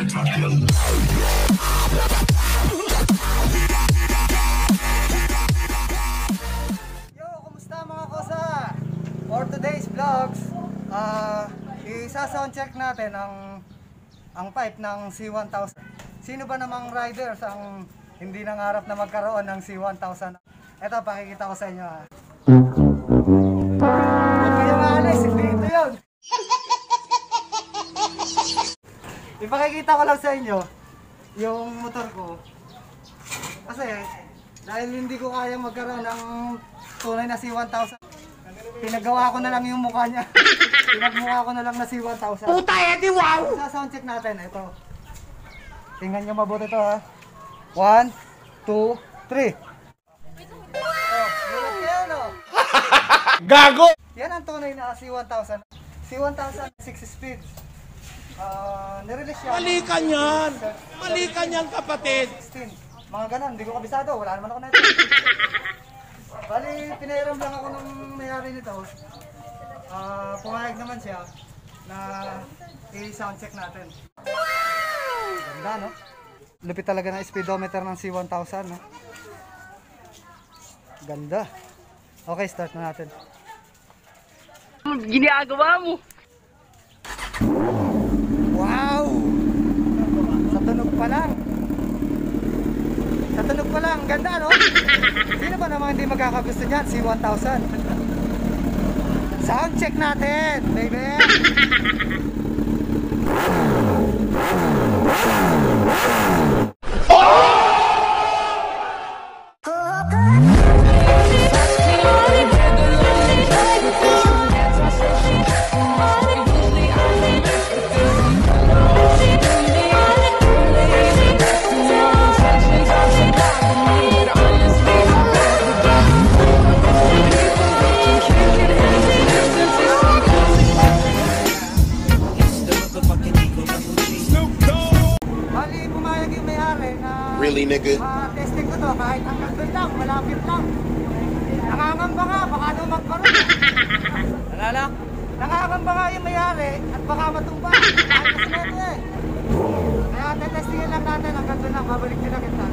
Kumusta mga kosa? For today's vlogs, isa-sound check natin ang pipe ng C1000. Sino ba namang riders ang hindi nangarap na magkaroon ng C1000? Ito, pakikita ko sa inyo ha. Huwag kayong alis, hindi ito yun. Ipakikita ko lang sa inyo yung motor ko. Kasi dahil hindi ko kaya magkaroon ng tunay na C1000, pinagawa ko na lang yung mukha niya. Pinagmukha ko na lang na C1000. Puta edi wow! Sa sound check natin, ito. Tingnan nyo mabuti ito ha. 1, 2, 3. Oh, gulat kayo no? Gago! Yan ang tunay na C1000. C1000 6 speed. Nirelease yan. Malikan yan! Malikan yan kapatid! 16. Mga ganun, hindi ko kabisado. Wala naman ako na ito. Bali, pinairam lang ako ng mayari nito. Pumayag naman siya na i-sound check natin. Ganda no? Lupit talaga ng speedometer ng C1000 no? Ganda. Okay, start na natin. Ginagawa mo. Wow! Sa tunog pa lang. Sa tunog pa lang, ganda no? Sino ba naman hindi magkakagusto niyan? C1000. Sound check natin, baby! Really, nigga? Testing ko to, kahit hanggang doon lang, malapit lang. Nangangamba nga, baka daw magkaroon. Alala? Nangangamba nga yung mayari at baka matumba. Kahit kasi neto eh. Kaya testingin lang natin, hanggang doon lang, babalik nila kita.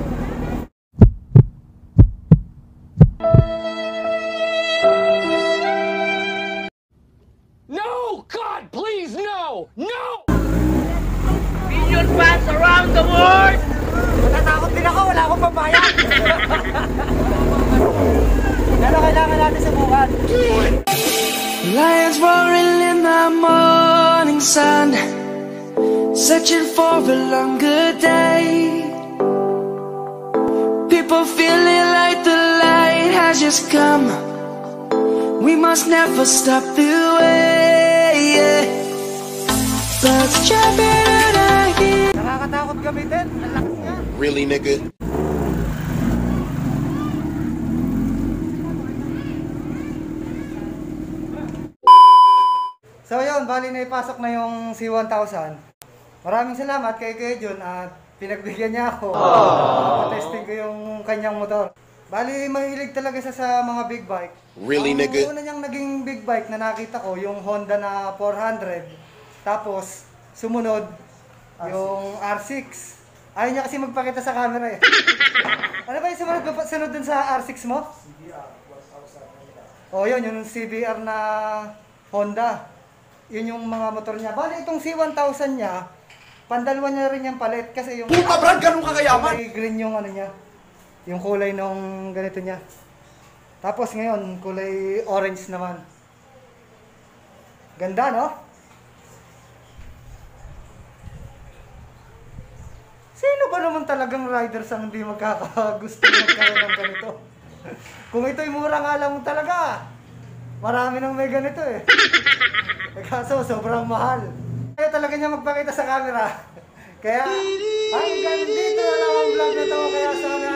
No! God, please, no! No! Million fans around the world! Natatakot din ako, wala akong pambayad. Pero kailangan natin subukan. Lions roaring in the morning sun, searching for a longer day. People feeling like the light has just come. We must never stop the way. Birds jumping out of here. Nakakatakot gamitin, ang lakas niya. Really, nigga? So yun, bali na ipasok na yung C1000. Maraming salamat kay Jun at pinagbigyan niya ako. Testing ko yung kanyang motor. Bali, mahilig talaga siya sa mga big bike. Really, nigga? Ang una niyang naging big bike na nakita ko, yung Honda na 400. Tapos, sumunod, yung R6. Ayaw niya kasi magpakita sa camera eh. Ano ba yung sunod dun sa R6 mo? CBR 1000. Oh yun, yung CBR na Honda. Yun yung mga motor niya. Bali itong C1000 niya, pandalwa niya rin yung palit kasi yung... Puta brad, ganun kakayaman! Kulay green yung ano niya. Yung kulay nung ganito niya. Tapos ngayon, kulay orange naman. Ganda no? Sino ba naman talagang riders ang hindi magkakagusto magkaroon ng ganito? Kung ito'y mura nga lang talaga, marami nang may ganito eh. Kaso sobrang mahal. Kaya talaga niya magpakita sa camera. Kaya, ay ganun dito na lang ang vlog na to. Kaya sana